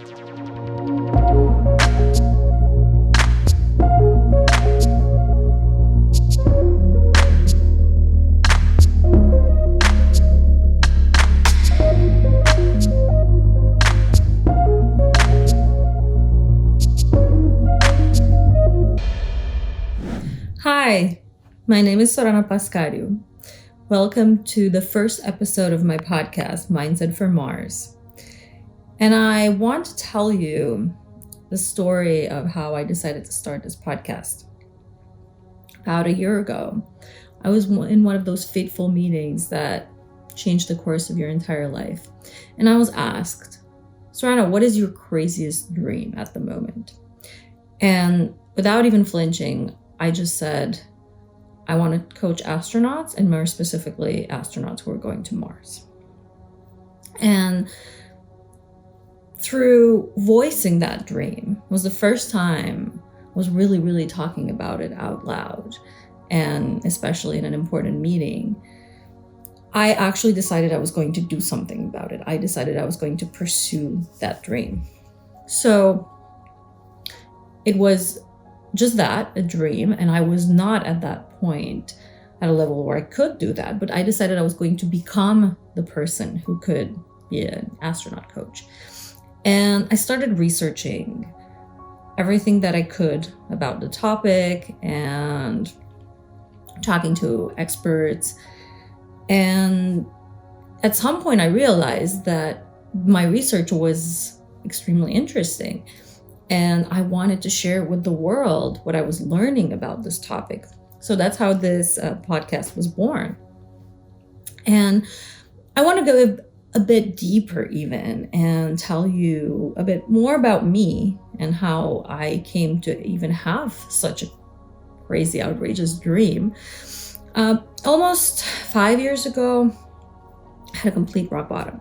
Hi, my name is Sorana. Welcome to the first episode of my podcast, Mindset for Mars. And I want to tell you the story of how I decided to start this podcast. About a year ago, I was in one of those fateful meetings that changed the course of your entire life. And I was asked, Sorana, what is your craziest dream at the moment? And without even flinching, I just said, I want to coach astronauts, and more specifically, astronauts who are going to Mars. And through voicing that dream was the first time I was really talking about it out loud, and especially in an important meeting. I actually decided I was going to do something about it. I decided I was going to pursue that dream. So it was just that, a dream, and I was not at that point at a level where I could do that, but I decided I was going to become the person who could be an astronaut coach. And I started researching everything that I could about the topic and talking to experts. And at some point I realized that my research was extremely interesting. And I wanted to share with the world what I was learning about this topic. So that's how this podcast was born. And I want to go a bit deeper even and tell you a bit more about me and how I came to even have such a crazy, outrageous dream. Almost 5 years ago, I had a complete rock bottom.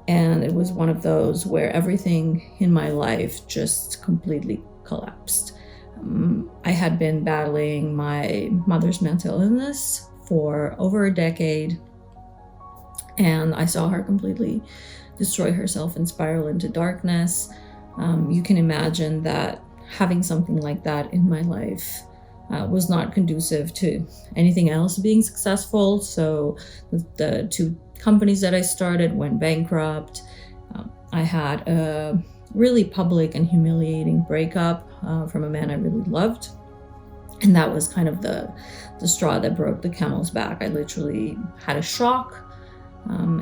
And it was one of those where everything in my life just completely collapsed. I had been battling my mother's mental illness for over a decade, and I saw her completely destroy herself and spiral into darkness. You can imagine that having something like that in my life was not conducive to anything else being successful. So the two companies that I started went bankrupt. I had a really public and humiliating breakup from a man I really loved. And that was kind of the straw that broke the camel's back. I literally had a shock.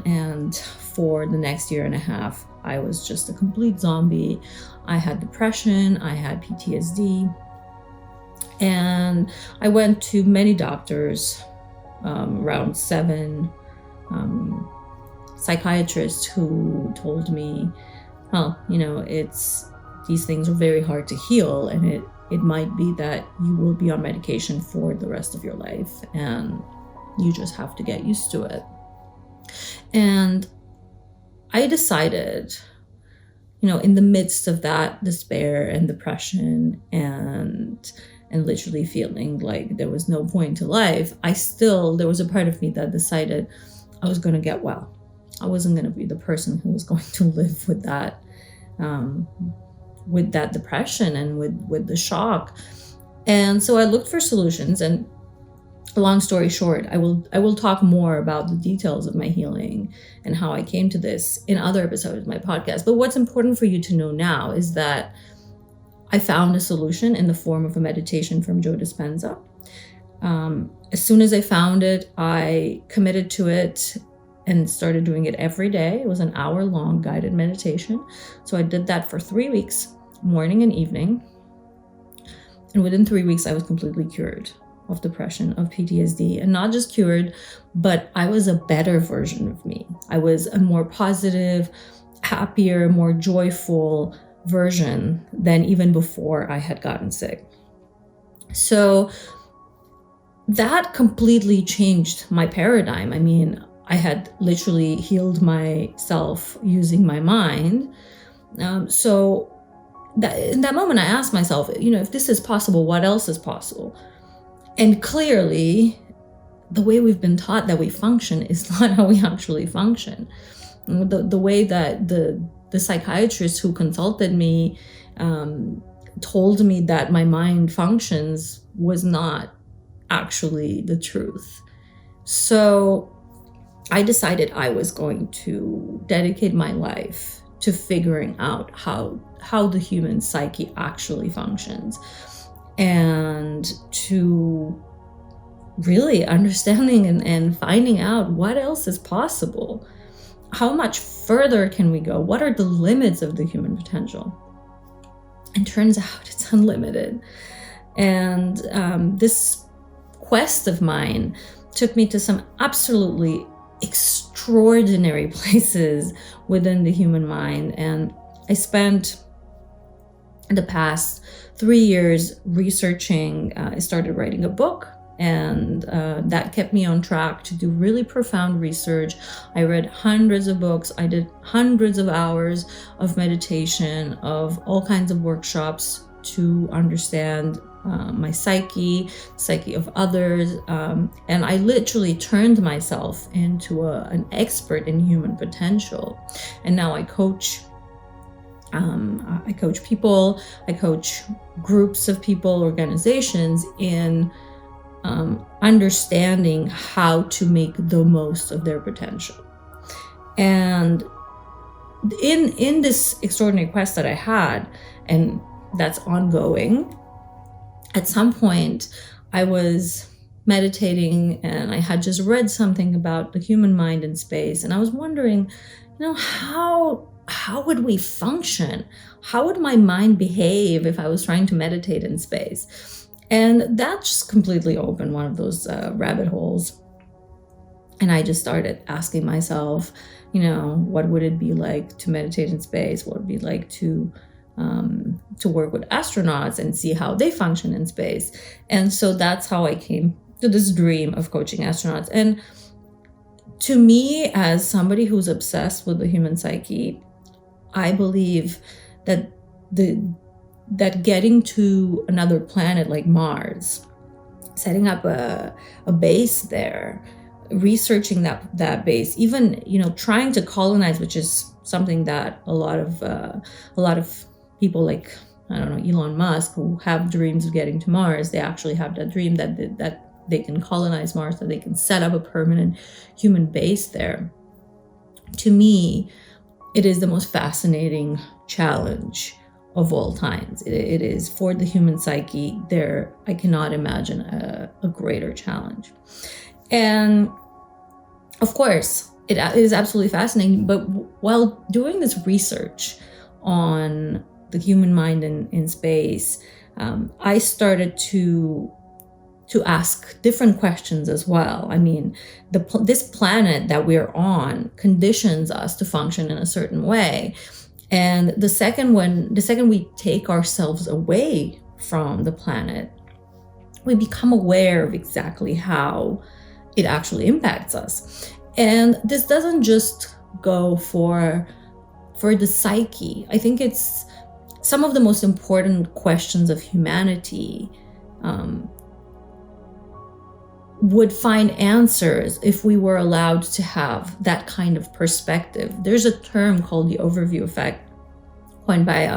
And for the next year and a half, I was just a complete zombie. I had depression, I had PTSD. And I went to many doctors, around 7 psychiatrists who told me, well, these things are very hard to heal, and it might be that you will be on medication for the rest of your life, and you just have to get used to it. And I decided, in the midst of that despair and depression and literally feeling like there was no point to life, there was a part of me that decided I was going to get well. I wasn't going to be the person who was going to live with that depression and with the shock. And so I looked for solutions. And long story short, I will talk more about the details of my healing and how I came to this in other episodes of my podcast. But what's important for you to know now is that I found a solution in the form of a meditation from Joe Dispenza. As soon as I found it, I committed to it and started doing it every day. It was an hour-long guided meditation. So I did that for 3 weeks, morning and evening. And within 3 weeks, I was completely cured of depression, of PTSD, and not just cured, but I was a better version of me. I was a more positive, happier, more joyful version than even before I had gotten sick. So that completely changed my paradigm. I mean, I had literally healed myself using my mind. So that in that moment, I asked myself, if this is possible, what else is possible? And clearly, the way we've been taught that we function is not how we actually function. The way that the the psychiatrist who consulted me told me that my mind functions was not actually the truth. So I decided I was going to dedicate my life to figuring out how the human psyche actually functions, and to really understanding and finding out what else is possible. How much further can we go? What are the limits of the human potential? And turns out it's unlimited. And this quest of mine took me to some absolutely extraordinary places within the human mind. And I spent the past 3 years researching. I started writing a book, and that kept me on track to do really profound research. I read hundreds of books. I did hundreds of hours of meditation, of all kinds of workshops to understand my psyche of others. And I literally turned myself into an expert in human potential. And now I coach. I coach people, I coach groups of people, organizations in understanding how to make the most of their potential. And in this extraordinary quest that I had, and that's ongoing, at some point I was meditating and I had just read something about the human mind in space, and I was wondering, how would we function? How would my mind behave if I was trying to meditate in space? And that just completely opened one of those rabbit holes. And I just started asking myself, what would it be like to meditate in space? What would it be like to work with astronauts and see how they function in space? And so that's how I came to this dream of coaching astronauts. And to me, as somebody who's obsessed with the human psyche, I believe that getting to another planet like Mars, setting up a base there, researching that base, even trying to colonize, which is something that a lot of people like, I don't know, Elon Musk, who have dreams of getting to Mars, they actually have that dream that they can colonize Mars, that they can set up a permanent human base there. To me, it is the most fascinating challenge of all times. It is for the human psyche. I cannot imagine a greater challenge. And of course, it is absolutely fascinating. But while doing this research on the human mind in space, I started to ask different questions as well. I mean, this planet that we're on conditions us to function in a certain way. And the second we take ourselves away from the planet, we become aware of exactly how it actually impacts us. And this doesn't just go for the psyche. I think it's some of the most important questions of humanity would find answers if we were allowed to have that kind of perspective. There's a term called the overview effect, coined by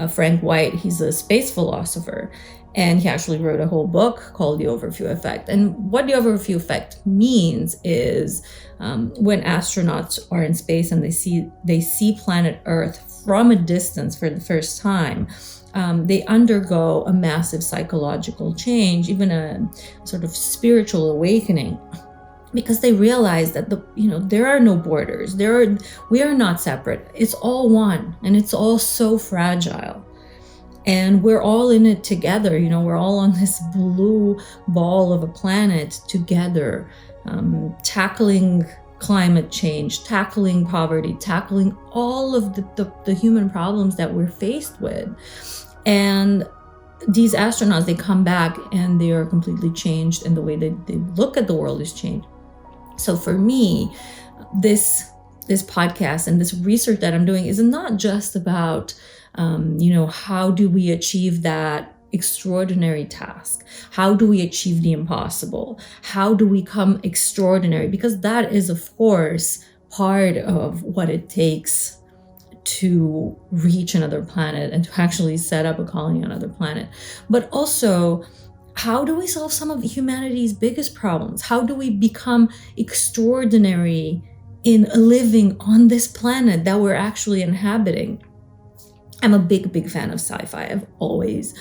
Frank White. He's a space philosopher, and he actually wrote a whole book called The Overview Effect. And what the overview effect means is when astronauts are in space and they see planet Earth from a distance for the first time, they undergo a massive psychological change, even a sort of spiritual awakening, because they realize that there are no borders. We are not separate. It's all one, and it's all so fragile. And we're all in it together. We're all on this blue ball of a planet together, tackling climate change, tackling poverty, tackling all of the human problems that we're faced with. And these astronauts, they come back and they are completely changed, and the way they look at the world is changed. So for me, this podcast and this research that I'm doing is not just about, how do we achieve that extraordinary task? How do we achieve the impossible? How do we become extraordinary? Because that is, of course, part of what it takes to reach another planet and to actually set up a colony on another planet, but also how do we solve some of humanity's biggest problems? How do we become extraordinary in living on this planet that we're actually inhabiting? I'm a big fan of sci-fi. I've always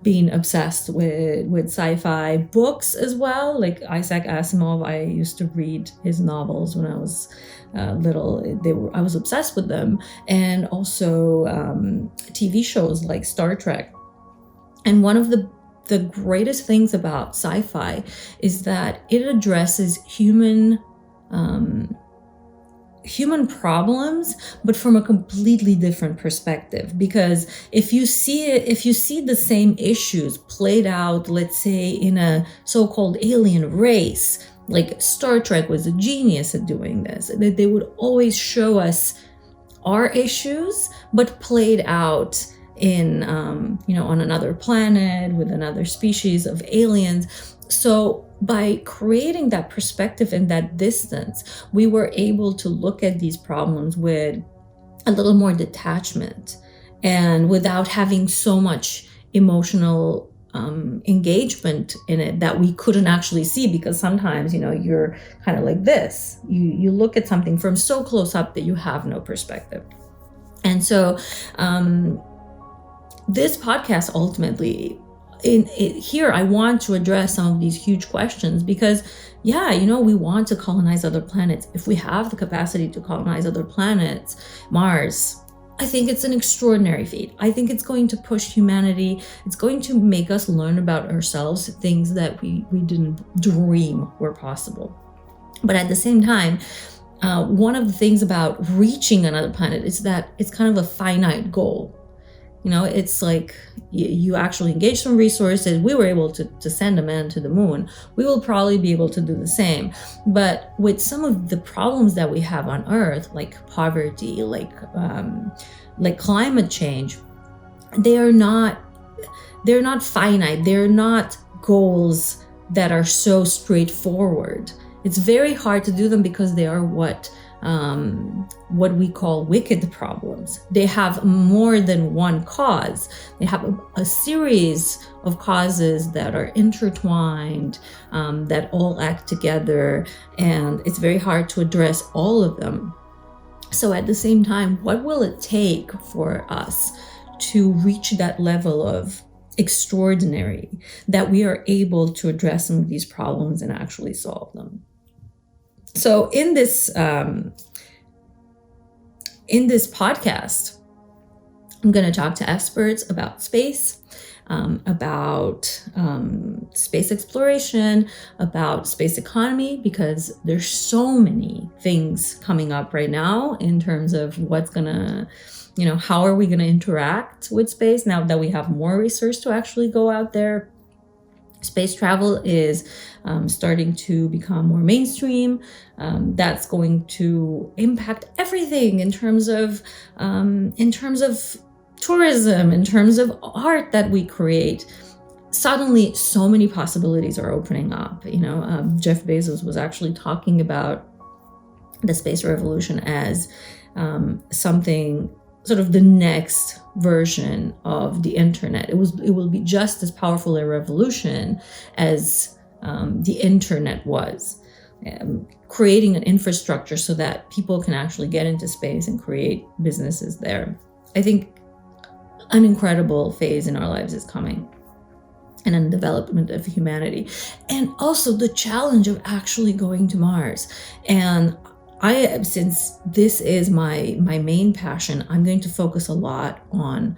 been obsessed with sci-fi books as well. Like Isaac Asimov, I used to read his novels when I was little. I was obsessed with them. And also TV shows like Star Trek. And one of the greatest things about sci-fi is that it addresses human problems, but from a completely different perspective. Because if you see the same issues played out, let's say in a so-called alien race, like Star Trek was a genius at doing this, that they would always show us our issues, but played out in on another planet with another species of aliens. So by creating that perspective and that distance, we were able to look at these problems with a little more detachment and without having so much emotional engagement in it that we couldn't actually see, because sometimes you're kind of like this, you look at something from so close up that you have no perspective. And so this podcast ultimately, here I want to address some of these huge questions, because we want to colonize other planets. If we have the capacity to colonize other planets, Mars, I think it's an extraordinary feat. I think it's going to push humanity. It's going to make us learn about ourselves, things that we didn't dream were possible. But at the same time, one of the things about reaching another planet is that it's kind of a finite goal. It's like you actually engage some resources. We were able to send a man to the moon. We will probably be able to do the same. But with some of the problems that we have on Earth, like poverty, like climate change, they're not finite. They're not goals that are so straightforward. It's very hard to do them because they are what we call wicked problems. They have more than one cause. They have a series of causes that are intertwined, that all act together, and it's very hard to address all of them. So at the same time, what will it take for us to reach that level of extraordinary that we are able to address some of these problems and actually solve them? So in this podcast, I'm going to talk to experts about space, about space exploration, about space economy, because there's so many things coming up right now in terms of what's going to, how are we going to interact with space now that we have more research to actually go out there. Space travel is starting to become more mainstream. That's going to impact everything in terms of tourism, in terms of art that we create. Suddenly, so many possibilities are opening up. Jeff Bezos was actually talking about the space revolution as something sort of the next version of the internet. It will be just as powerful a revolution as the internet was, creating an infrastructure so that people can actually get into space and create businesses there. I think an incredible phase in our lives is coming, and in the development of humanity, and also the challenge of actually going to Mars. And since this is my main passion, I'm going to focus a lot on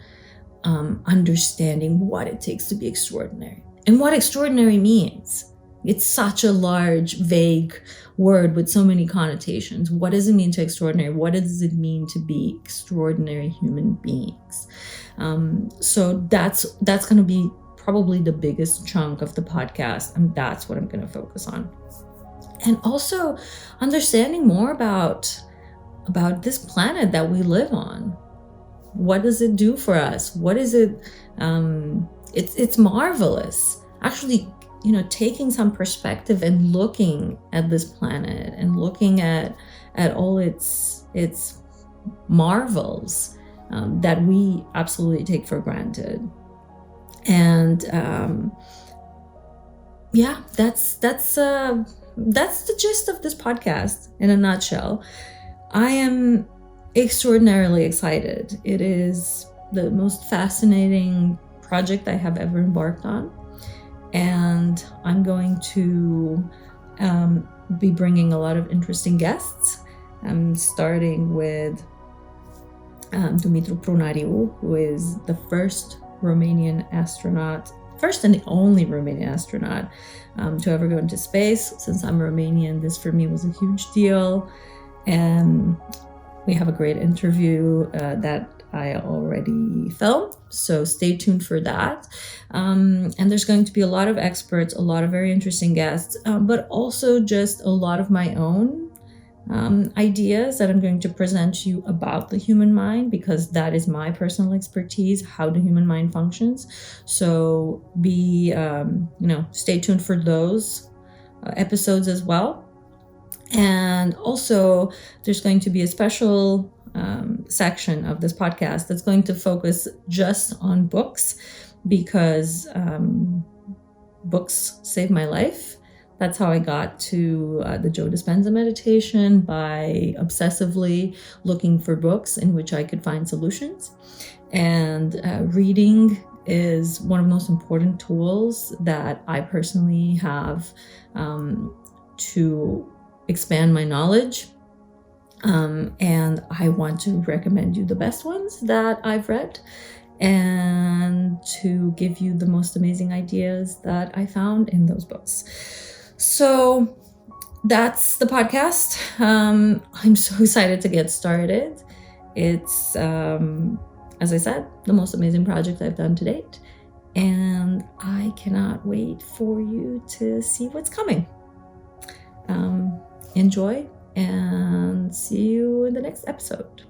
understanding what it takes to be extraordinary and what extraordinary means. It's such a large, vague word with so many connotations. What does it mean to extraordinary? What does it mean to be extraordinary human beings? So that's going to be probably the biggest chunk of the podcast, and that's what I'm going to focus on. And also understanding more about this planet that we live on. What does it do for us? What is it? It's marvelous. Actually, taking some perspective and looking at this planet and looking at all its marvels that we absolutely take for granted. And that's the gist of this podcast in a nutshell. I am extraordinarily excited. It is the most fascinating project I have ever embarked on, and I'm going to be bringing a lot of interesting guests. I'm starting with Dumitru Prunariu, who is the first and the only Romanian astronaut to ever go into space. Since I'm Romanian, this for me was a huge deal. And we have a great interview that I already filmed, so stay tuned for that. And there's going to be a lot of experts, a lot of very interesting guests, but also just a lot of my own ideas that I'm going to present to you about the human mind, because that is my personal expertise, how the human mind functions. So stay tuned for those episodes as well. And also there's going to be a special section of this podcast that's going to focus just on books, because books saved my life. That's how I got to the Joe Dispenza meditation, by obsessively looking for books in which I could find solutions. And reading is one of the most important tools that I personally have to expand my knowledge. And I want to recommend you the best ones that I've read, and to give you the most amazing ideas that I found in those books. So that's the podcast. I'm so excited to get started. It's, as I said, the most amazing project I've done to date. And I cannot wait for you to see what's coming. Enjoy, and see you in the next episode.